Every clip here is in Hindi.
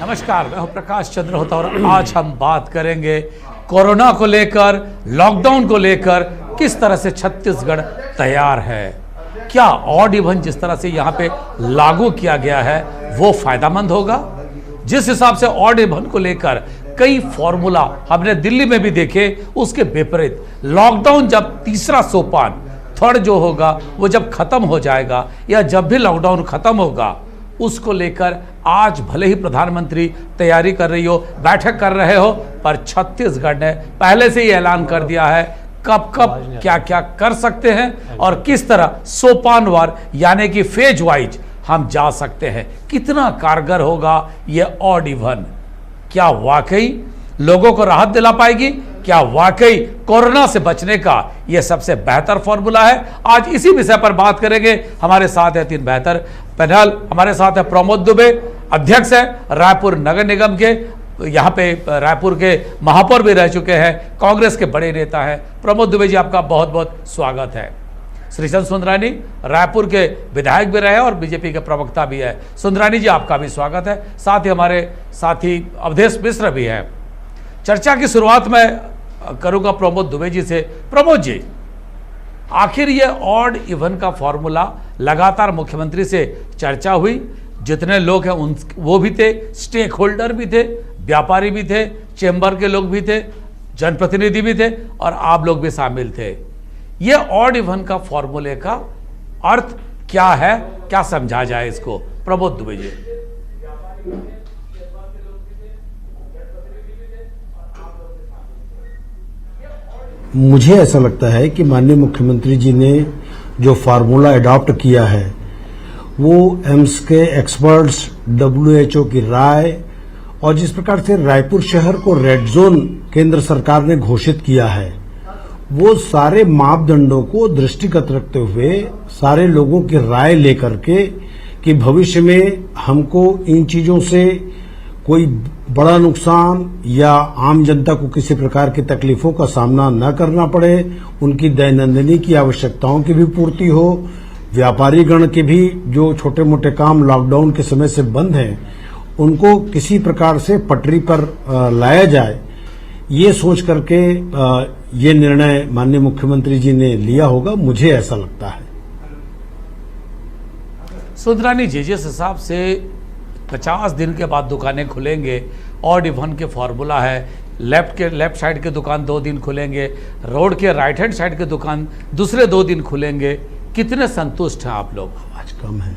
नमस्कार, मैं हूं प्रकाश चंद्र होता और आज हम बात करेंगे कोरोना को लेकर, लॉकडाउन को लेकर किस तरह से छत्तीसगढ़ तैयार है। क्या ऑड इवन जिस तरह से यहाँ पे लागू किया गया है वो फायदेमंद होगा? जिस हिसाब से ऑड इवन को लेकर कई फॉर्मूला हमने दिल्ली में भी देखे, उसके विपरीत लॉकडाउन जब तीसरा सोपान थर्ड जो होगा वो जब खत्म हो जाएगा या जब भी लॉकडाउन खत्म होगा, उसको लेकर आज भले ही प्रधानमंत्री तैयारी कर रही हो, बैठक कर रहे हो, पर छत्तीसगढ़ ने पहले से ही ऐलान कर दिया है कब कब क्या क्या कर सकते हैं और किस तरह सोपानवार यानी कि फेज वाइज हम जा सकते हैं। कितना कारगर होगा ये ऑड इवन? क्या वाकई लोगों को राहत दिला पाएगी? क्या वाकई कोरोना से बचने का यह सबसे बेहतर फॉर्मूला है? आज इसी विषय पर बात करेंगे। हमारे साथ है तीन बेहतर पैनल। हमारे साथ है प्रमोद दुबे, अध्यक्ष है रायपुर नगर निगम के, यहाँ पे रायपुर के महापौर भी रह चुके हैं, कांग्रेस के बड़े नेता हैं। प्रमोद दुबे जी, आपका बहुत बहुत स्वागत है। श्रीचंद सुंदरानी रायपुर के विधायक भी रहे और बीजेपी के प्रवक्ता भी है। सुंदरानी जी, आपका भी स्वागत है। साथ ही हमारे साथी अवधेश मिश्र भी हैं। चर्चा की शुरुआत मैं करूंगा प्रमोद दुबे जी से। प्रमोद जी, आखिर ये ऑड इवन का फॉर्मूला लगातार मुख्यमंत्री से चर्चा हुई, जितने लोग हैं उन वो भी थे, स्टेक होल्डर भी थे, व्यापारी भी थे, चेंबर के लोग भी थे, जनप्रतिनिधि भी थे और आप लोग भी शामिल थे। ये ऑड इवन का फॉर्मूले का अर्थ क्या है, क्या समझा जाए इसको? प्रमोद दुबे जी। मुझे ऐसा लगता है कि माननीय मुख्यमंत्री जी ने जो फार्मूला अडॉप्ट किया है वो एम्स के एक्सपर्ट्स, WHO की राय और जिस प्रकार से रायपुर शहर को रेड जोन केंद्र सरकार ने घोषित किया है, वो सारे मापदंडों को दृष्टिगत रखते हुए सारे लोगों की राय लेकर के कि भविष्य में हमको इन चीजों से कोई बड़ा नुकसान या आम जनता को किसी प्रकार की तकलीफों का सामना न करना पड़े, उनकी दैनंदिनी की आवश्यकताओं की भी पूर्ति हो, व्यापारी गण के भी जो छोटे मोटे काम लॉकडाउन के समय से बंद हैं उनको किसी प्रकार से पटरी पर लाया जाए, ये सोच करके ये निर्णय माननीय मुख्यमंत्री जी ने लिया होगा, मुझे ऐसा लगता है। सुंदरानी जी, जिस हिसाब से 50 दिन के बाद दुकानें खुलेंगे, ऑड इवन के फॉर्मूला है, लेफ्ट साइड के दुकान 2 दिन खुलेंगे, रोड के राइट हैंड साइड के दुकान दूसरे 2 दिन खुलेंगे, कितने संतुष्ट हैं आप लोग? आज कम है।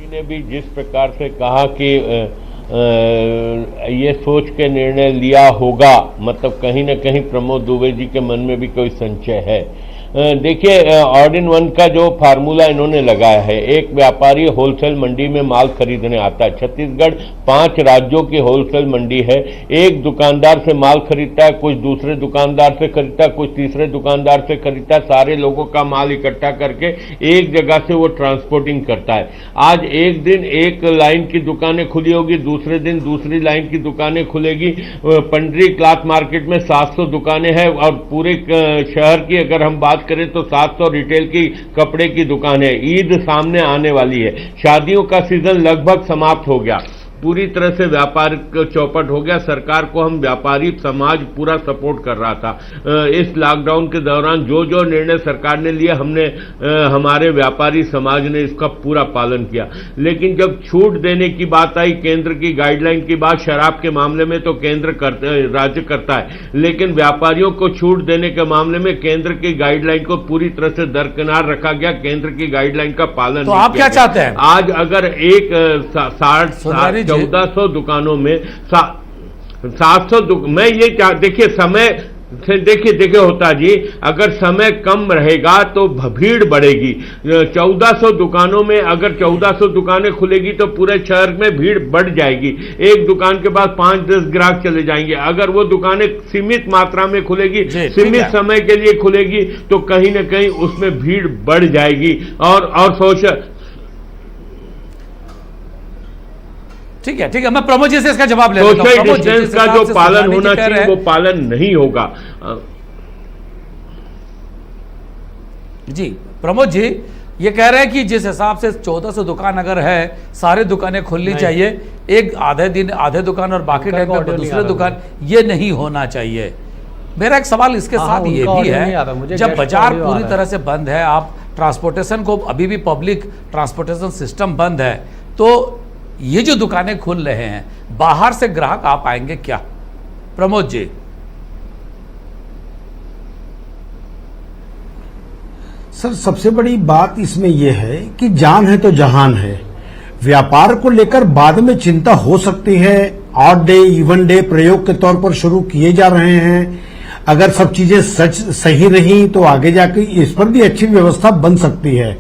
ने भी जिस प्रकार से कहा कि ये सोच के निर्णय लिया होगा, मतलब कहीं ना कहीं प्रमोद दुबे जी के मन में भी कोई संशय है। देखिए, ऑड इन वन का जो फार्मूला इन्होंने लगाया है, एक व्यापारी होलसेल मंडी में माल खरीदने आता है। छत्तीसगढ़ 5 राज्यों की होलसेल मंडी है। एक दुकानदार से माल खरीदता है, कुछ दूसरे दुकानदार से खरीदता है, कुछ तीसरे दुकानदार से खरीदता है, सारे लोगों का माल इकट्ठा करके एक जगह से वो ट्रांसपोर्टिंग करता है। आज एक दिन एक लाइन की दुकानें खुली होगी, दूसरे दिन दूसरी लाइन की दुकानें खुलेगी। पंडरी क्लॉथ मार्केट में 700 दुकानें हैं और पूरे शहर की अगर हम बात करें तो 700 रिटेल की कपड़े की दुकान है। ईद सामने आने वाली है, शादियों का सीजन लगभग समाप्त हो गया, पूरी तरह से व्यापार चौपट हो गया। सरकार को हम व्यापारी समाज पूरा सपोर्ट कर रहा था। इस लॉकडाउन के दौरान जो जो निर्णय सरकार ने लिए, हमने हमारे व्यापारी समाज ने इसका पूरा पालन किया। लेकिन जब छूट देने की बात आई, केंद्र की गाइडलाइन की बात, शराब के मामले में तो राज्य करता है, लेकिन व्यापारियों को छूट देने के मामले में केंद्र की गाइडलाइन को पूरी तरह से दरकिनार रखा गया। केंद्र की गाइडलाइन का पालन तो आप क्या चाहते हैं? आज अगर एक 1400 दुकानों में 700 मैं ये देखिए समय से देखिए होता जी, अगर समय कम रहेगा तो भीड़ बढ़ेगी। 1400 दुकानों में अगर 1400 दुकानें खुलेगी तो पूरे शहर में भीड़ बढ़ जाएगी। एक दुकान के पास 5-10 ग्राहक चले जाएंगे। अगर वो दुकानें सीमित मात्रा में खुलेगी, सीमित समय के लिए खुलेगी, तो कहीं ना कहीं उसमें भीड़ बढ़ जाएगी। और सोशल ठीक है, मैं प्रमोद जी से इसका जवाब ले लेता हूं। सोशल डिस्टेंस का जो पालन होना चाहिए वो पालन नहीं होगा। जी प्रमोद जी, ये कह रहे हैं कि जिस हिसाब से 1400 दुकान अगर है, सारी दुकानें खुलनी चाहिए, एक आधे दुकान और बाकी टाइम पे दूसरे दुकान, ये नहीं होना चाहिए। मेरा एक सवाल इसके साथ ये भी है, जब बाजार पूरी तरह से बंद है, आप ट्रांसपोर्टेशन को अभी भी पब्लिक ट्रांसपोर्टेशन सिस्टम बंद है, तो ये जो दुकानें खुल रहे हैं, बाहर से ग्राहक आ पाएंगे क्या प्रमोद जी? सर, सबसे बड़ी बात इसमें यह है कि जान है तो जहान है। व्यापार को लेकर बाद में चिंता हो सकती है, ऑड डे इवन डे प्रयोग के तौर पर शुरू किए जा रहे हैं। अगर सब चीजें सही रही तो आगे जाकर इस पर भी अच्छी व्यवस्था बन सकती है।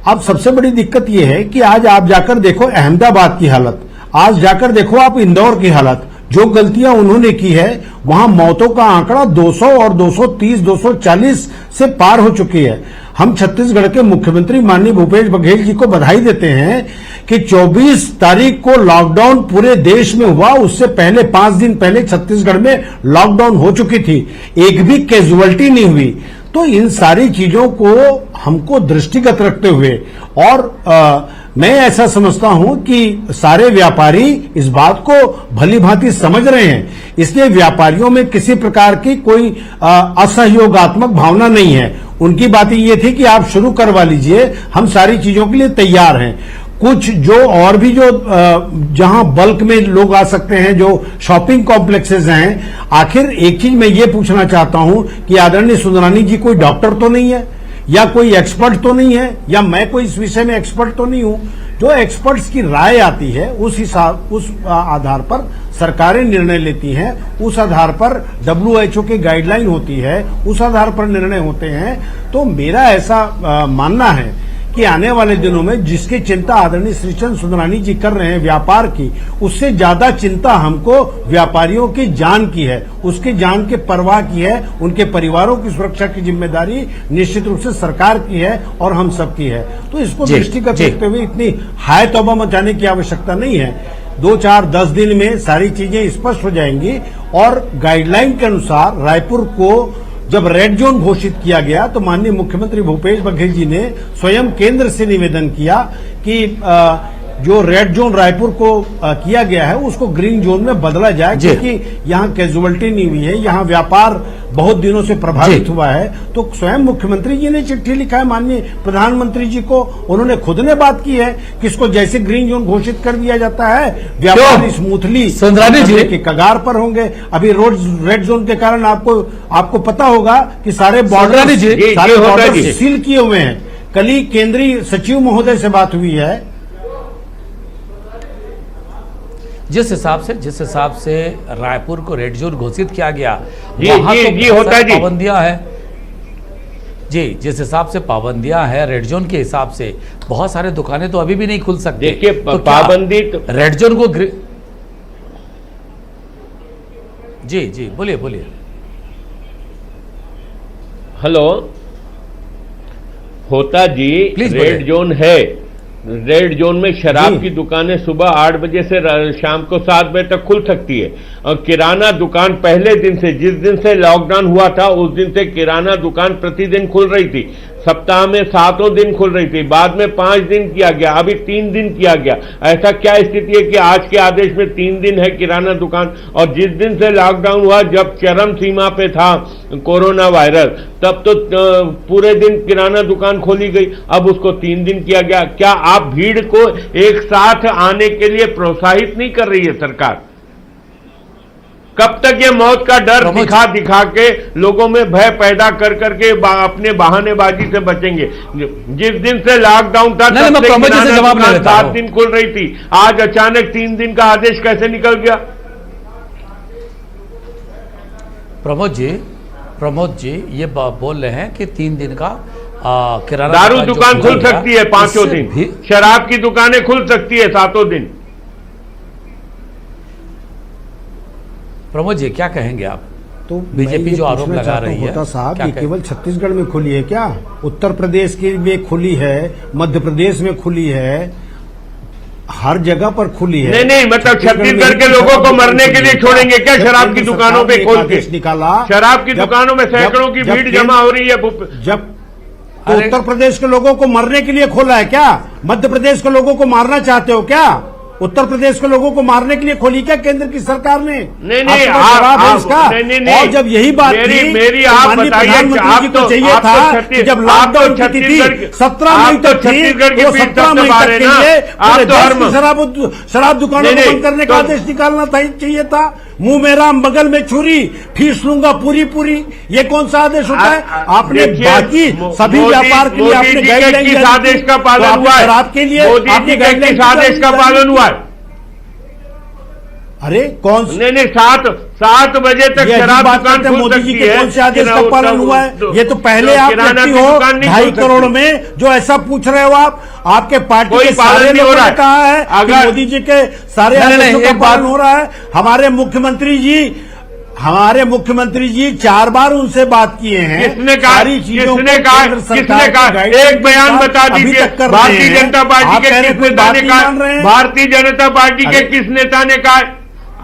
अब सबसे बड़ी दिक्कत यह है कि आज आप जाकर देखो अहमदाबाद की हालत, आज जाकर देखो आप इंदौर की हालत, जो गलतियां उन्होंने की है, वहां मौतों का आंकड़ा 200 और 230, 240 से पार हो चुकी है। हम छत्तीसगढ़ के मुख्यमंत्री माननीय भूपेश बघेल जी को बधाई देते हैं कि 24 तारीख को लॉकडाउन पूरे देश में हुआ, उससे पहले 5 दिन पहले छत्तीसगढ़ में लॉकडाउन हो चुकी थी, एक भी कैजुअलिटी नहीं हुई। तो इन सारी चीजों को हमको दृष्टिगत रखते हुए, और मैं ऐसा समझता हूं कि सारे व्यापारी इस बात को भली भांति समझ रहे हैं, इसलिए व्यापारियों में किसी प्रकार की कोई असहयोगात्मक भावना नहीं है। उनकी बात ये थी कि आप शुरू करवा लीजिए, हम सारी चीजों के लिए तैयार हैं। कुछ जो और भी जो जहां बल्क में लोग आ सकते हैं, जो शॉपिंग कॉम्प्लेक्सेस हैं, आखिर एक चीज मैं ये पूछना चाहता हूं कि आदरणीय सुंदरानी जी कोई डॉक्टर तो नहीं है, या कोई एक्सपर्ट तो नहीं है, या मैं कोई इस विषय में एक्सपर्ट तो नहीं हूं। जो एक्सपर्ट्स की राय आती है उस आधार पर सरकारें निर्णय लेती हैं, उस आधार पर WHO की गाइडलाइन होती है, उस आधार पर निर्णय होते हैं। तो मेरा ऐसा मानना है कि आने वाले दिनों में जिसकी चिंता आदरणीय श्रीचंद सुंदरानी जी कर रहे हैं व्यापार की, उससे ज्यादा चिंता हमको व्यापारियों की जान की है, उसकी जान के परवाह की है। उनके परिवारों की सुरक्षा की जिम्मेदारी निश्चित रूप से सरकार की है और हम सबकी है। तो इसको दृष्टिगत रखते हुए इतनी हाय तौबा मचाने की आवश्यकता नहीं है। 2, 4, 10 दिन में सारी चीजें स्पष्ट हो जाएंगी, और गाइडलाइन के अनुसार रायपुर को जब रेड जोन घोषित किया गया तो माननीय मुख्यमंत्री भूपेश बघेल जी ने स्वयं केंद्र से निवेदन किया कि जो रेड जोन रायपुर को किया गया है उसको ग्रीन जोन में बदला जाए, क्योंकि यहाँ कैजुअलिटी नहीं हुई है, यहाँ व्यापार बहुत दिनों से प्रभावित हुआ है। तो स्वयं मुख्यमंत्री जी ने चिट्ठी लिखा है माननीय प्रधानमंत्री जी को, उन्होंने खुद ने बात की है कि इसको जैसे ग्रीन जोन घोषित कर दिया जाता है, व्यापार स्मूथली के कगार पर होंगे। अभी रेड जोन के कारण आपको पता होगा कि सारे बॉर्डर सील किए हुए हैं। कल ही केंद्रीय सचिव महोदय से बात हुई है। जिस हिसाब से रायपुर को रेड जोन घोषित किया गया, वहां तो पाबंदियां हैं जी, जिस हिसाब से पाबंदियां हैं रेड जोन के हिसाब से, बहुत सारे दुकानें तो अभी भी नहीं खुल सकती। देखिए, तो पाबंदी तो रेड जोन को जी बोलिए। हेलो, होता जी, रेड जोन है। रेड जोन में शराब की दुकानें सुबह 8 बजे से शाम को 7 बजे तक खुल सकती है, और किराना दुकान पहले दिन से, जिस दिन से लॉकडाउन हुआ था उस दिन से किराना दुकान प्रतिदिन खुल रही थी, सप्ताह में 7 दिन खुल रही थी, बाद में 5 दिन किया गया, अभी 3 दिन किया गया। ऐसा क्या स्थिति है कि आज के आदेश में 3 दिन है किराना दुकान, और जिस दिन से लॉकडाउन हुआ, जब चरम सीमा पे था कोरोना वायरस, तब तो पूरे दिन किराना दुकान खोली गई, अब उसको 3 दिन किया गया। क्या आप भीड़ को एक साथ आने के लिए प्रोत्साहित नहीं कर रही है सरकार? कब तक ये मौत का डर दिखा के लोगों में भय पैदा कर करके अपने बहानेबाजी से बचेंगे? जिस दिन से लॉकडाउन था तब से जवाब 7 दिन खुल रही थी, आज अचानक 3 दिन का आदेश कैसे निकल गया? प्रमोद जी ये बोल रहे हैं कि 3 दिन का किराना दारू दुकान खुल सकती है 5 दिन, शराब की दुकानें खुल सकती है 7 दिन। प्रमोद जी क्या कहेंगे आप? तो बीजेपी जो आरोप लगा रही है, होता साहब, ये केवल छत्तीसगढ़ में खुली है क्या? उत्तर प्रदेश की में खुली है, मध्य प्रदेश में खुली है, हर जगह पर खुली है। नहीं, मतलब छत्तीसगढ़ के लोगों को मरने के लिए छोड़ेंगे क्या शराब की दुकानों पे खोल के? निकाला, शराब की दुकानों में सैकड़ों की भीड़ जमा हो रही है। तो अरे- उत्तर प्रदेश के लोगों को मरने के लिए खोला है क्या? मध्य प्रदेश के लोगों को मारना चाहते हो क्या? उत्तर प्रदेश के लोगों को मारने के लिए खोली क्या केंद्र की सरकार ने? नहीं, आपके पास आप- जवाब है आप- इसका? नहीं, नहीं, और जब यही बात मेरी- थी, मेरी तो आप माननीय बताइए, प्रधानमंत्री जी आप को तो- चाहिए आप तो था छत्तीस- कि जब आप लॉकडाउन तो की तिथि छत्तीसगढ़ 17 आप मई तो तक थी, छत्तीसगढ़ की तो पीठ 17 तक मई दबा तक रहे के ना। लिए आप पूरे तो देश हर- की शराब दुकानों नहीं, को नहीं, बंद करने का तो- आदेश निकालना चाहिए था। मुंह में राम बगल में छुरी, फीस लूंगा पूरी पूरी, ये कौन सा आदेश होता है? आपने देखिए, बाकी सभी मोदी- व्यापार के लिए मोदी आपने जी के गाइडलाइन किस जारी की, आदेश का तो पालन आपने हुआ है? शराब के लिए मोदी आपने जी के गाइडलाइन किस आदेश का जारी पालन की? हुआ है? अरे कौन नहीं, 7 बजे तक ये शराब बात दुकान करते हैं, खुल मोदी जी सकती के है। कौन से आदेश का पालन हुआ है? ये तो पहले आप किराना व्यक्ति की हो दुकान नहीं 2.5 खुल करोड़ सकती। में जो ऐसा पूछ रहे हो आप। आपके पार्टी कोई के पालन सारे नहीं हो लोगों रहा ने है। कहा है कि अगर- मोदी जी के सारे नहीं, नहीं, आदेशों का एक बात- पालन हो रहा है। हमारे मुख्यमंत्री जी 4 बार उनसे बात किए हैं। किसने कहा? सारी चीजों किसने को कहा? केंद्र सरकार किसने की कहा? गाइडलाइन एक बयान के बता अभी दीजिए। तक कर रहे भारतीय हैं। जनता पार्टी आप के कह रहे किस कोई नेता बात ने नहीं कहा? मान रहे हैं? भारतीय जनता पार्टी के अरे- किस नेता ने कहा?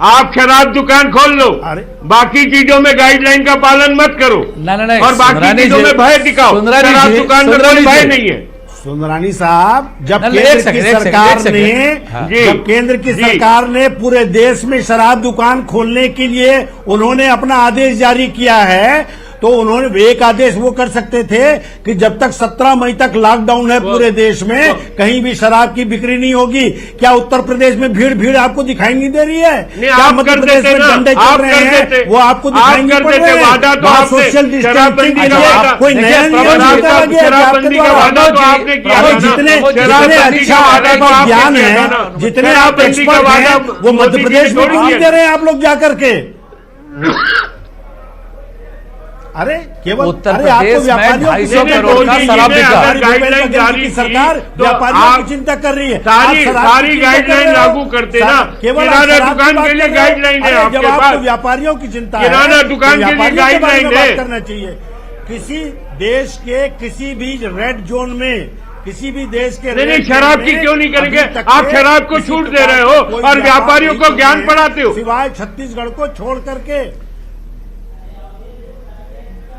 आप शराब दुकान खोल लो, अरे- बाकी चीजों में गाइडलाइन का पालन मत करो। नहीं, और बाकी सुंदरानी चीजों जी- में भय दिखाओ। सुंदरानी शराब जी- दुकान में सुंदरानी कोई भय जी- नहीं है। सुंदरानी साहब, जब नहीं, एक केंद्र सेकंड, की एक सेकंड, सरकार एक सेकंड। ने हाँ। जी, जब केंद्र की जी। सरकार ने पूरे देश में शराब दुकान खोलने के लिए उन्होंने अपना आदेश जारी किया है, तो उन्होंने एक आदेश वो कर सकते थे कि जब तक 17 मई तक लॉकडाउन है पूरे देश में, कहीं भी शराब की बिक्री नहीं होगी। क्या उत्तर प्रदेश में भीड़ आपको दिखाई नहीं दे रही है? नहीं, क्या आप मध्य कर प्रदेश देते में ना, डंडे चल आप रहे कर हैं, देते। वो आपको दिखाई आप नहीं कर पड़ देते, रहे हैं? वादा तो वहाँ आपने सोशल डिस्टेंसिंग शराबबंदी के का लिए वादा- कोई देखिए, नया नियम प्रमोद जी, निकाला गया है आपके शराबबंदी का द्वारा? वादा तो आपने किया अरे था ना। जितने शराबबंदी का वादा तो आपने ज्ञान किया है, था ना। जितने आप शराबबंदी का एक्सपर्ट वादा हैं, वो मोदी मध्य जी प्रदेश ने में थोड़ी काम किया। दे रहे हैं आप लोग जाकर के। अरे केवल उत्तर अरे आपको प्रदेश में व्यापारियों की 250 चिंता करोड़ का कर रही है। शराब बिका। हमारी गाइडलाइन रुपए जारी की की, सरकार तो व्यापारियों आप की चिंता कर रही है। सारी आप शराब की चिंता गाइडलाइन कर रहे हो। लागू करते ना। केवल आप किराना शराब की दुकान बात के लिए कर रहे हो। गाइडलाइन है अरे आपके जब आपको पास। व्यापारियों की चिंता है, किराना तो दुकान के लिए व्यापारियों के बारे में गाइडलाइन है। बात करना चाहिए। किसी देश के किसी भी रेड जोन में, किसी भी देश के नहीं, रेड शराब जोन की में क्यों नहीं करेंगे? अभी तक आप के शराब को किसी छूट दे प्रकार रहे हो कोई और व्यापार व्यापारियों नहीं को किए ज्ञान हैं, पढ़ाते हो। सिवाय छत्तीसगढ़ को छोड़ करके।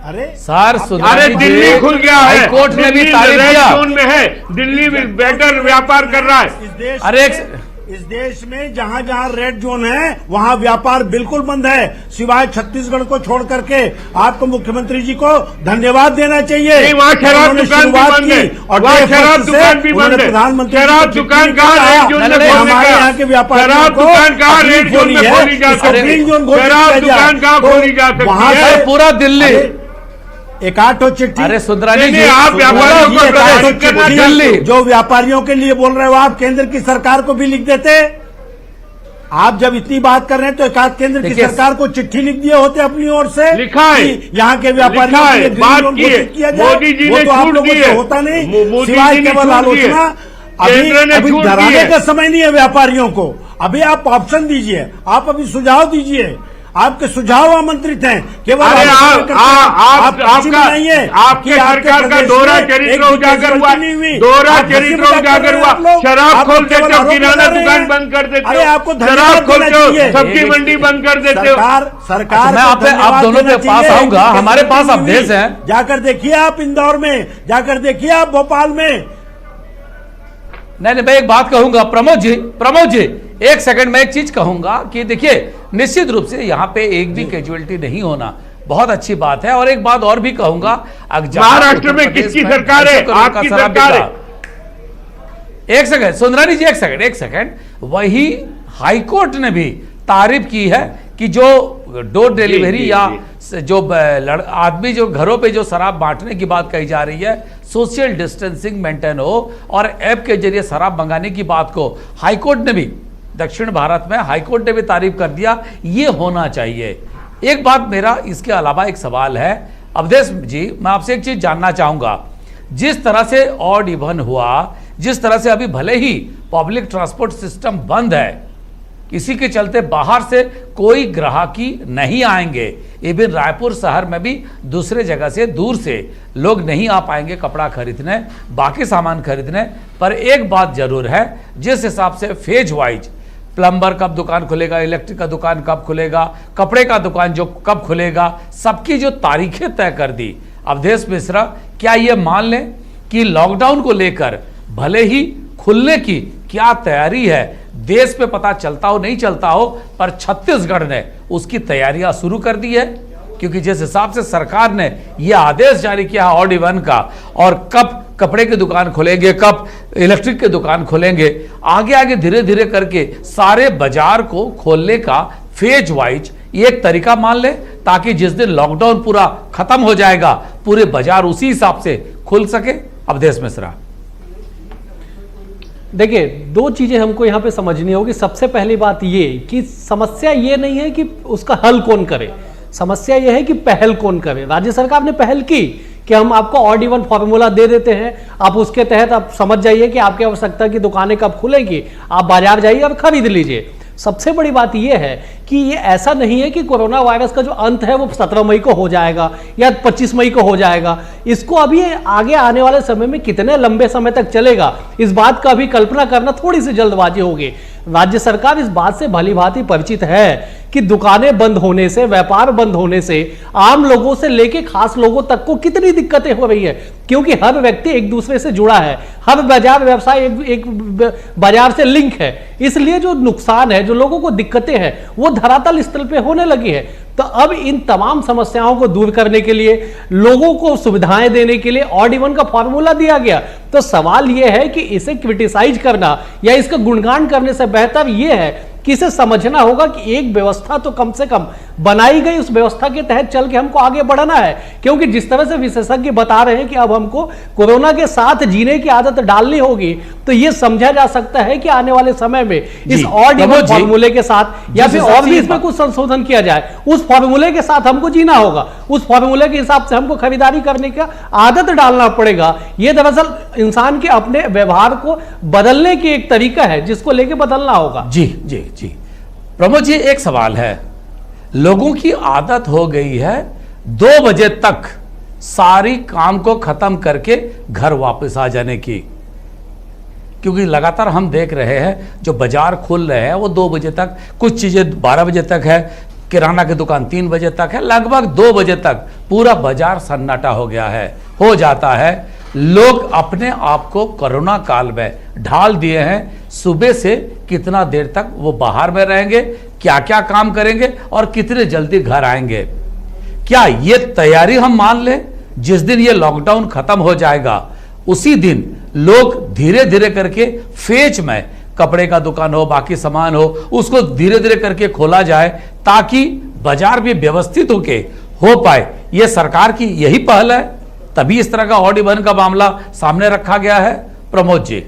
अरे सर सुंदरानी अरे जी, दिल्ली खुल गया है, हाईकोर्ट ने भी दिल्ली तारीफ रेड किया। जोन में है, दिल्ली बेटर व्यापार कर रहा है। इस देश अरे में, इस देश में जहां जहां रेड जोन है वहां व्यापार बिल्कुल बंद है, सिवाय छत्तीसगढ़ को छोड़ करके। आपको मुख्यमंत्री जी को धन्यवाद देना चाहिए। नहीं, वहाँ शराब उन्होंने दुकान भी शुरुआत बंद है। की और वहाँ डे शराब फर्स्ट से दुकान भी बंद उन्होंने है। प्रधानमंत्री शराब जी को दुकान चिट्ठी कहाँ लिखा, रेड जोन में खोलने हमारे का? यहाँ के व्यापारियों शराब को दुकान कहाँ अपील रेड जोन में खोली है, खोली जा इसको सकती है? ग्रीन जोन घोषित शराब किया जाए। दुकान कहाँ तो खोली जा सकती वहाँ है? से पूरा दिल्ली। एक आठों चिट्ठी। अरे सुंदरानी नहीं, जी, नहीं, आप व्यापारियों को प्रभावित करना चिट्ठी दिल्ली। जो व्यापारियों के लिए बोल रहे हो आप, केंद्र की सरकार को भी लिख देते। आप जब इतनी बात कर रहे हैं तो एक आध केंद्र की देखिए, सरकार को चिट्ठी लिख दिए होते अपनी ओर से। लिखा है। कि यहाँ के व्यापारियों लिखा के लिए है, ग्रीन बात जोन की है। घोषित किया जाए। मोदी जी वो ने तो आप छूट लोगों दी से है। होता नहीं, मोदी सिवाय जी ने केवल छूट दी है। आलोचना। केंद्र ने अभी छूट दी डराने है। का समय नहीं है व्यापारियों को। अभी आप ऑप्शन दीजिए, आप अभी सुझाव दीजिए। आपके सुझाव आमंत्रित हैं। केवल अरे आलोचना आप करते हैं। आप किसी आपका में नहीं है आपके कि आपके सरकार का प्रदेश दोहरा में एक चरित्र भी उजागर केस हुआ, गलती नहीं हुई। दोहरा आप हंसी चरित्र मजाक कर उजागर रहे हैं हुआ। आप लोग। शराब आप खोल लोग केवल देते हो, आरोप किराना लगा रहे दुकान हैं। बंद कर देते अरे हो, आपको शराब धन्यवाद खोलते देना हो, चाहिए। सब्जी मंडी बंद कर देते हो। सरकार मैं आप दोनों के पास आऊंगा। हमारे पास अपडेट्स हैं। जाकर देखिए आप इंदौर में, जाकर देखिए आप भोपाल में। नहीं, मैं एक बात कहूंगा प्रमोद जी, एक सेकंड में एक चीज कहूंगा कि देखिए, निश्चित रूप से यहाँ पे एक भी कैजुअलिटी नहीं होना बहुत अच्छी बात है। और एक बात और भी कहूंगा, महाराष्ट्र में किसकी सरकार है? आपकी सरकार है। एक सेकंड सुंदरानी जी, एक सेकंड। वही हाईकोर्ट ने भी तारीफ की है कि जो डोर डिलीवरी जी, या जो आदमी जो घरों पे जो शराब बांटने की बात कही जा रही है, सोशल डिस्टेंसिंग मेंटेन हो और ऐप के जरिए शराब मंगाने की बात को हाईकोर्ट ने भी, दक्षिण भारत में हाईकोर्ट ने भी तारीफ कर दिया। ये होना चाहिए। एक बात मेरा इसके अलावा एक सवाल है अवधेश जी, मैं आपसे एक चीज जानना चाहूंगा। जिस तरह से ऑड इवन हुआ, जिस तरह से अभी भले ही पब्लिक ट्रांसपोर्ट सिस्टम बंद है, इसी के चलते बाहर से कोई ग्राहकी नहीं आएंगे। इवन रायपुर शहर में भी दूसरे जगह से, दूर से लोग नहीं आ पाएंगे कपड़ा खरीदने, बाकी सामान खरीदने। पर एक बात जरूर है, जिस हिसाब से फेज वाइज प्लम्बर कब दुकान खुलेगा, इलेक्ट्रिक का दुकान कब खुलेगा, कपड़े का दुकान जो कब खुलेगा, सबकी जो तारीखें तय कर दी। अवधेश मिश्रा, क्या ये मान लें कि लॉकडाउन को लेकर भले ही खुलने की क्या तैयारी है देश पे पता चलता हो नहीं चलता हो, पर छत्तीसगढ़ ने उसकी तैयारियां शुरू कर दी है? क्योंकि जिस हिसाब से सरकार ने यह आदेश जारी किया है ऑड इवन का, और कब कपड़े की दुकान खोलेंगे, कब इलेक्ट्रिक की दुकान खोलेंगे, आगे आगे धीरे धीरे करके सारे बाजार को खोलने का फेज वाइज एक तरीका मान ले, ताकि जिस दिन लॉकडाउन पूरा खत्म हो जाएगा पूरे बाजार उसी हिसाब से खुल सके। अवधेश मिश्रा, देखिए, दो चीजें हमको यहाँ पे समझनी होगी। सबसे पहली बात ये कि समस्या ये नहीं है कि उसका हल कौन करे, समस्या ये है कि पहल कौन करे। राज्य सरकार ने पहल की कि हम आपको ऑड इवन फॉर्मूला दे देते हैं, आप उसके तहत आप समझ जाइए कि आपकी आवश्यकता की दुकानें कब खुलेंगी, आप बाजार जाइए और खरीद लीजिए। सबसे बड़ी बात यह है कि ये ऐसा नहीं है कि कोरोना वायरस का जो अंत है वो 17 मई को हो जाएगा या 25 मई को हो जाएगा। इसको अभी आगे आने वाले समय में कितने लंबे समय तक चलेगा, इस बात का अभी कल्पना करना थोड़ी सी जल्दबाजी होगी। राज्य सरकार इस बात से भली भांति परिचित है कि दुकानें बंद होने से, व्यापार बंद होने से आम लोगों से लेके खास लोगों तक को कितनी दिक्कतें हो रही है, क्योंकि हर व्यक्ति एक दूसरे से जुड़ा है, हर बाजार व्यवसाय एक बाजार से लिंक है। इसलिए जो नुकसान है, जो लोगों को दिक्कतें हैं, वो धरातल स्तर पे होने लगी है। तो अब इन तमाम समस्याओं को दूर करने के लिए, लोगों को सुविधाएं देने के लिए ऑड इवन का फॉर्मूला दिया गया। तो सवाल यह है कि इसे क्रिटिसाइज करना या इसका गुणगान करने से बेहतर यह है कि इसे समझना होगा कि एक व्यवस्था तो कम से कम बनाई गई, उस व्यवस्था के तहत चल के हमको आगे बढ़ना है। क्योंकि जिस तरह से विशेषज्ञ बता रहे हैं कि अब हमको कोरोना के साथ जीने की आदत डालनी होगी, तो यह समझा जा सकता है कि आने वाले समय में इस ऑड इवन फॉर्मूले के साथ या फिर और भी इसमें कुछ संशोधन किया जाए, उस फॉर्मूले के साथ हमको जीना होगा, उस फॉर्मूले के हिसाब से हमको खरीदारी करने का आदत डालना पड़ेगा। यह दरअसल इंसान के अपने व्यवहार को बदलने की एक तरीका है जिसको लेके बदलना होगा। जी जी जी प्रमोद जी, एक सवाल है, लोगों की आदत हो गई है 2 बजे तक सारी काम को खत्म करके घर वापस आ जाने की, क्योंकि लगातार हम देख रहे हैं जो बाजार खुल रहे हैं वो 2 बजे तक, कुछ चीजें 12 बजे तक है, किराना की दुकान 3 बजे तक है, लगभग 2 बजे तक पूरा बाजार सन्नाटा हो गया है, हो जाता है। लोग अपने आप को कोरोना काल में ढाल दिए हैं, सुबह से कितना देर तक वो बाहर में रहेंगे, क्या क्या काम करेंगे और कितने जल्दी घर आएंगे। क्या ये तैयारी हम मान लें, जिस दिन ये लॉकडाउन खत्म हो जाएगा उसी दिन लोग धीरे धीरे करके फेज में, कपड़े का दुकान हो, बाकी सामान हो, उसको धीरे धीरे करके खोला जाए ताकि बाजार भी व्यवस्थित होके हो पाए। ये सरकार की यही पहल है, तभी इस तरह का ऑड इवन का मामला सामने रखा गया है। प्रमोद जी,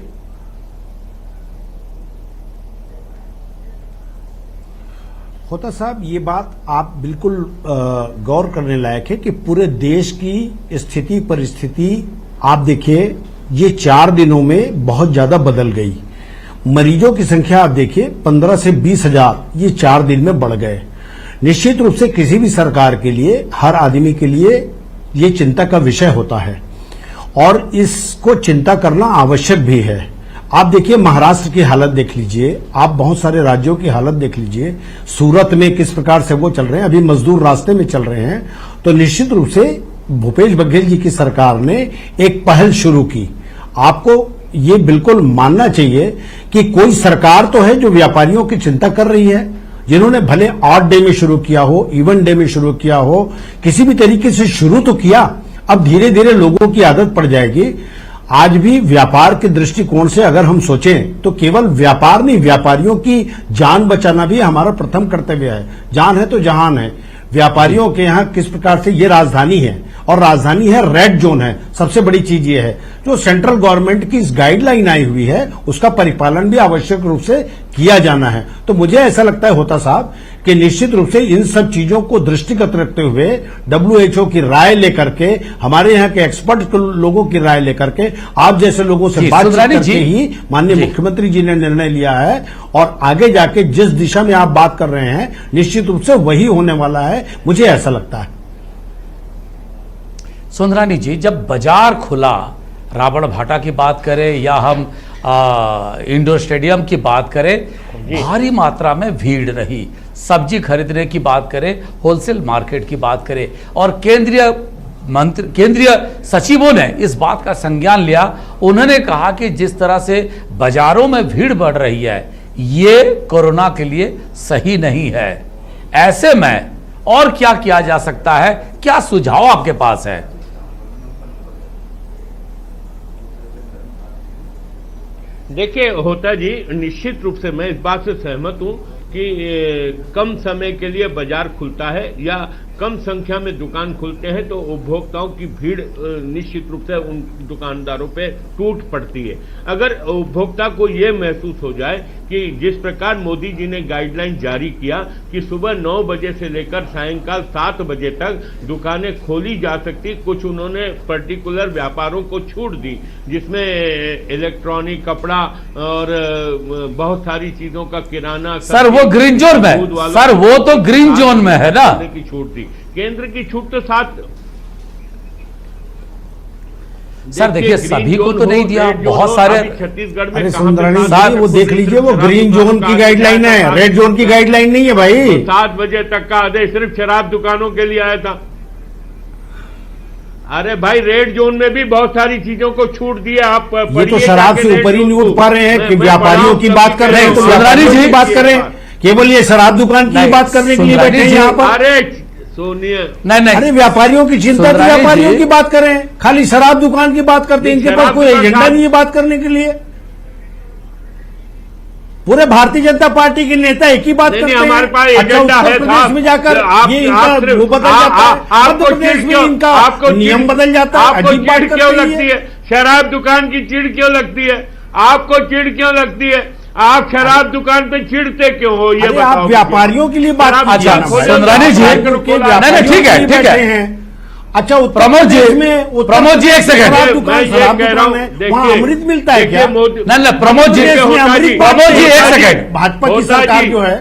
होता साहब, ये बात आप बिल्कुल गौर करने लायक है कि पूरे देश की स्थिति परिस्थिति आप देखिए, ये 4 दिनों में बहुत ज्यादा बदल गई। मरीजों की संख्या आप देखिए 15 से 20 हजार ये 4 दिन में बढ़ गए। निश्चित रूप से किसी भी सरकार के लिए, हर आदमी के लिए ये चिंता का विषय होता है और इसको चिंता करना आवश्यक भी है। आप देखिए महाराष्ट्र की हालत देख लीजिए, आप बहुत सारे राज्यों की हालत देख लीजिए, सूरत में किस प्रकार से वो चल रहे हैं, अभी मजदूर रास्ते में चल रहे हैं। तो निश्चित रूप से भूपेश बघेल जी की सरकार ने एक पहल शुरू की। आपको ये बिल्कुल मानना चाहिए कि कोई सरकार तो है जो व्यापारियों की चिंता कर रही है, जिन्होंने भले ऑड डे में शुरू किया हो, इवन डे में शुरू किया हो, किसी भी तरीके से शुरू तो किया। अब धीरे धीरे लोगों की आदत पड़ जाएगी। आज भी व्यापार के दृष्टिकोण से अगर हम सोचें तो केवल व्यापार नहीं, व्यापारियों की जान बचाना भी हमारा प्रथम कर्तव्य है। जान है तो जहान है। व्यापारियों के यहाँ किस प्रकार से ये राजधानी है और राजधानी है, रेड जोन है। सबसे बड़ी चीज ये है जो सेंट्रल गवर्नमेंट की इस गाइडलाइन आई हुई है उसका परिपालन भी आवश्यक रूप से किया जाना है। तो मुझे ऐसा लगता है होता साहब कि निश्चित रूप से इन सब चीजों को दृष्टिगत रखते हुए WHO की राय लेकर के, हमारे यहाँ के एक्सपर्ट लोगों की राय लेकर के, आप जैसे लोगों से बातचीत करके ही माननीय मुख्यमंत्री जी ने निर्णय लिया है और आगे जाके जिस दिशा में आप बात कर रहे हैं निश्चित रूप से वही होने वाला है, मुझे ऐसा लगता है। सुंदरानी जी, जब बाजार खुला, रावण भाटा की बात करें या हम इंडोर स्टेडियम की बात करें, भारी मात्रा में भीड़ रही। सब्जी खरीदने की बात करें, होलसेल मार्केट की बात करें और केंद्रीय मंत्री केंद्रीय सचिवों ने इस बात का संज्ञान लिया। उन्होंने कहा कि जिस तरह से बाजारों में भीड़ बढ़ रही है ये कोरोना के लिए सही नहीं है। ऐसे में और क्या किया जा सकता है, क्या सुझाव आपके पास है? देखिए होता जी, निश्चित रूप से मैं इस बात से सहमत हूं कि कम समय के लिए बाजार खुलता है या कम संख्या में दुकान खुलते हैं तो उपभोक्ताओं की भीड़ निश्चित रूप से उन दुकानदारों पे टूट पड़ती है। अगर उपभोक्ता को ये महसूस हो जाए कि जिस प्रकार मोदी जी ने गाइडलाइन जारी किया कि सुबह 9 बजे से लेकर सायंकाल 7 बजे तक दुकानें खोली जा सकती, कुछ उन्होंने पर्टिकुलर व्यापारों को छूट दी जिसमें इलेक्ट्रॉनिक, कपड़ा और बहुत सारी चीजों का किराना। सर वो ग्रीन जोन में, सर वो तो ग्रीन जोन में है ना, की छूट दी। केंद्र की छूट तो 7। सर देखिए सभी को तो नहीं दिया, बहुत सारे छत्तीसगढ़ में। अरे सुंदरानी जी वो देख लीजिए, वो ग्रीन जोन की गाइडलाइन है, रेड जोन की गाइडलाइन नहीं है भाई। 7 बजे तक का आदेश सिर्फ शराब दुकानों के लिए आया था। अरे भाई रेड जोन में भी बहुत सारी चीजों को छूट दिया। आप ये तो शराब से ऊपर ही नहीं उठ पा रहे हैं कि व्यापारियों की बात कर रहे हैं तो व्यापारियों की बात कर रहे हैं, केवल ये शराब दुकान की बात करने के लिए बैठे हैं यहाँ पर। अरे सोनिए नहीं, अरे व्यापारियों की चिंता तो व्यापारियों की बात करें, खाली शराब दुकान की बात करते हैं। इनके पास कोई एजेंडा नहीं है बात करने के लिए। पूरे भारतीय जनता पार्टी के नेता एक ही बात करते हैं। हमारे पास एजेंडा है प्रदेश में जाकर ये इनका वो बदल जाता है, मध्य प्रदेश में इनका नियम बदल जाता है। आपको चिढ़ क्यों लगती है? शराब दुकान की चिढ़ क्यों लगती है? आपको चिढ़ क्यों लगती है? आप शराब दुकान पे चिढ़ते क्यों हो? ये बताओ। आप व्यापारियों के लिए बात अच्छा सुंदरानी जी, नहीं ठीक है ठीक है। अच्छा प्रमोद जी एक सेकंड, वहाँ अमृत मिलता है क्या? नहीं प्रमोद जी एक सेकंड। भाजपा की सरकार जो है।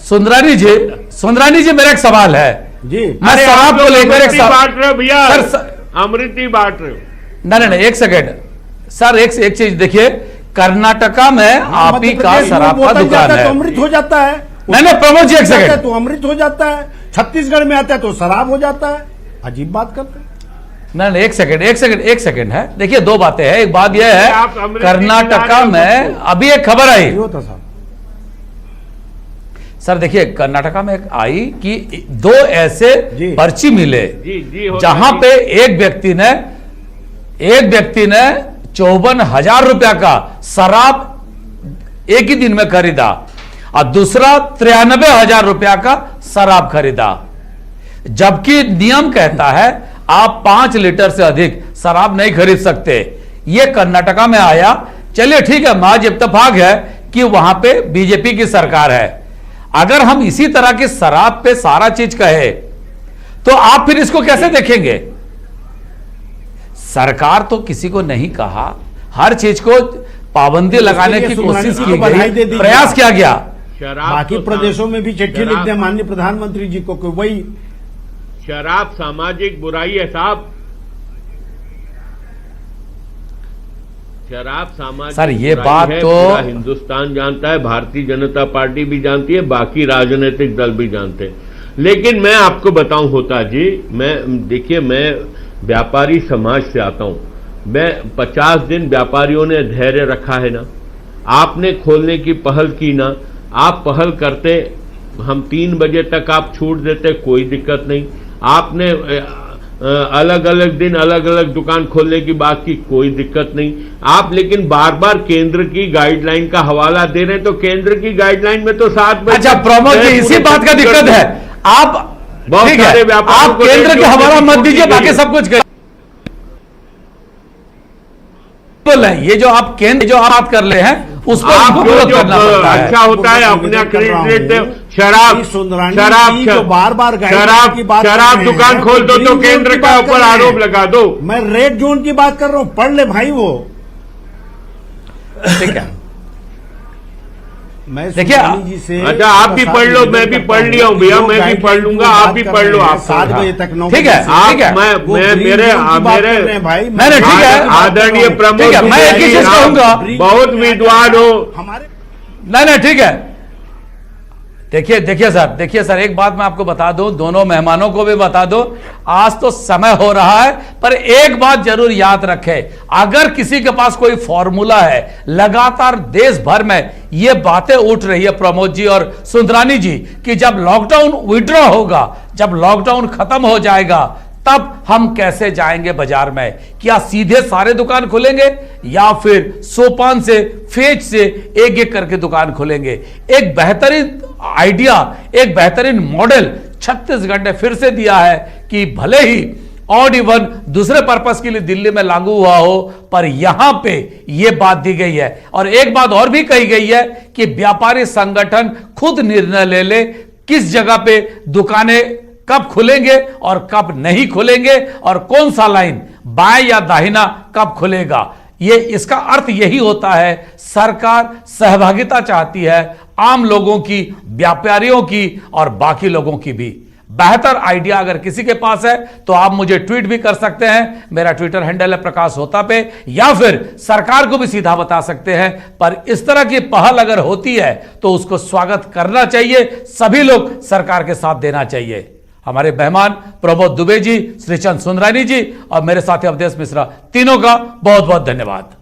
सुंदरानी जी मेरा एक सवाल है जी, मैं शराब को लेकर एक बांट रहे हो भैया, अमृत ही बांट रहे हो। नहीं एक सेकंड सर, एक चीज देखिए, कर्नाटका में आप ही का शराब का दुकान है तो अमृत हो जाता है। नहीं प्रमोद जी एक सेकंड, तो अमृत हो जाता है। छत्तीसगढ़ में आता है तो शराब हो जाता है। अजीब बात करते हैं। नहीं एक सेकंड है। देखिए दो बातें हैं। एक बात यह है कर्नाटका में अभी एक खबर आई सर, देखिए कर्नाटका में एक आई कि 2 ऐसे पर्ची मिले जहां पे एक व्यक्ति ने 54,000 रुपया का शराब एक ही दिन में खरीदा और दूसरा 93,000 रुपया का शराब खरीदा, जबकि नियम कहता है आप 5 लीटर से अधिक शराब नहीं खरीद सकते। यह कर्नाटका में आया। चलिए ठीक है, महज इत्तेफाक है कि वहां पे बीजेपी की सरकार है। अगर हम इसी तरह की शराब पे सारा चीज कहे तो आप फिर इसको कैसे देखेंगे? सरकार तो किसी को नहीं कहा, हर चीज को पाबंदी लगाने की कोशिश की गई, प्रयास किया गया। बाकी प्रदेशों में भी चिट्ठी लिख दे माननीय प्रधानमंत्री जी को, वही शराब सामाजिक बुराई है साहब। शराब सामाजिक सर ये बात है, तो पूरा हिंदुस्तान जानता है, भारतीय जनता पार्टी भी जानती है, बाकी राजनीतिक दल भी जानते हैं। लेकिन मैं आपको बताऊं होता जी, देखिए मैं व्यापारी समाज से आता हूं। मैं 50 दिन व्यापारियों ने धैर्य रखा है ना, आपने खोलने की पहल की ना, आप पहल करते, हम 3 बजे तक आप छूट देते, कोई दिक्कत नहीं। आपने अलग अलग दिन अलग अलग दुकान खोलने की बात की, कोई दिक्कत नहीं। आप लेकिन बार बार केंद्र की गाइडलाइन का हवाला दे रहे हैं, तो केंद्र की गाइडलाइन में तो 7 बजे। अच्छा प्रमोद जी, इसी बात का दिक्कत है। आप बहुत सारे व्यापार, आप केंद्र के हवाला मत दीजिए, बाकी सब कुछ करिए। ये जो आप केंद्र जो बात कर रहे हैं उसको करना पड़ता है। अच्छा होता है अपने शराब दुकान खोल दो तो केंद्र का ऊपर आरोप लगा दो। मैं रेड जोन की बात कर रहा हूं, पढ़ ले भाई वो। ठीक है, मैं देखिए जी से अच्छा आप भी पढ़ लो, मैं भी पढ़ लिया हूँ भैया, मैं भी पढ़ लूंगा, आप भी पढ़ लो। आप 7 बजे तक 9 ठीक है, आप मेरे भाई मैंने ठीक है आदरणीय प्रमोद, मैं एक ही चीज कहूंगा, बहुत विद्वान हो हमारे। नहीं ठीक है देखिए सर, एक बात मैं आपको बता दूं, दोनों मेहमानों को भी बता दूं, आज तो समय हो रहा है, पर एक बात जरूर याद रखें, अगर किसी के पास कोई फॉर्मूला है, लगातार देश भर में ये बातें उठ रही है प्रमोद जी और सुंदरानी जी, कि जब लॉकडाउन विड्रॉ होगा, जब लॉकडाउन खत्म हो जाएगा, तब हम कैसे जाएंगे बाजार में? क्या सीधे सारे दुकान खुलेंगे या फिर सोपान से, फेज से एक एक करके दुकान खुलेंगे? एक बेहतरीन आइडिया, एक बेहतरीन मॉडल छत्तीसगढ़ ने फिर से दिया है कि भले ही ऑड इवन दूसरे पर्पस के लिए दिल्ली में लागू हुआ हो, पर यहां पे यह बात दी गई है। और एक बात और भी कही गई है कि व्यापारी संगठन खुद निर्णय ले ले किस जगह पे दुकानें कब खुलेंगे और कब नहीं खुलेंगे, और कौन सा लाइन बाएं या दाहिना कब खुलेगा। ये इसका अर्थ यही होता है, सरकार सहभागिता चाहती है, आम लोगों की, व्यापारियों की और बाकी लोगों की भी। बेहतर आइडिया अगर किसी के पास है तो आप मुझे ट्वीट भी कर सकते हैं, मेरा ट्विटर हैंडल है प्रकाश होता पे, या फिर सरकार को भी सीधा बता सकते हैं। पर इस तरह की पहल अगर होती है तो उसको स्वागत करना चाहिए, सभी लोग सरकार के साथ देना चाहिए। हमारे मेहमान प्रमोद दुबे जी, श्रीचंद सुंदरानी जी और मेरे साथी अवधेश मिश्रा, तीनों का बहुत बहुत धन्यवाद।